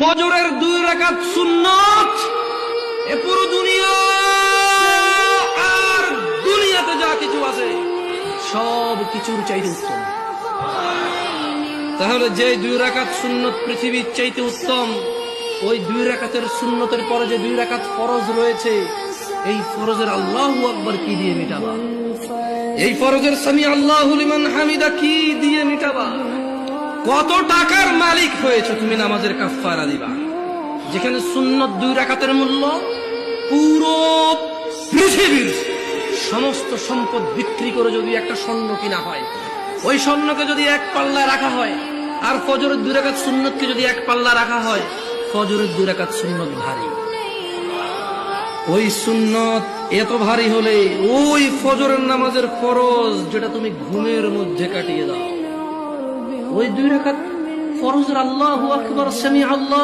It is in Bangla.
ফজরের 2 রাকাত সুন্নাত এ পুরো দুনিয়া আর দুনিয়াতে যা কিছু আছে সব কিছুর চাইতে উত্তম। তাহলে যে 2 রাকাত সুন্নত পৃথিবীর চাইতে উত্তম, ওই 2 রাকাতের সুন্নতের পরে যে 2 রাকাত ফরজ রয়েছে, এই ফরজের আল্লাহু আকবার কি দিয়ে মিটাবা? এই ফরজের সামি আল্লাহু লিমান হামিদা কি দিয়ে মিটাবা? কত টাকার মালিক হয়েছে তুমি নামাজের কাফারা দিবা? যেখানে সুন্নত 2 রাকাতের মূল্য পুরো পৃথিবীর সমস্ত সম্পদ বিক্রি করে যদি একটা স্বর্ণ কিনা হয়, ওই স্বর্ণকে যদি এক পাল্লা রাখা হয়, আর ফজরের 2 রাকাত সুন্নতকে যদি এক পাল্লা রাখা হয়, ফজরের 2 রাকাত সুন্নত ভারী। ওই সুন্নত এত ভারী হলে ওই ফজরের নামাজের ফরজ যেটা তুমি ঘুমের মধ্যে কাটিয়ে দাও, ওই 2 রাকাত ফরজের আল্লাহু আকবার সামি আল্লাহ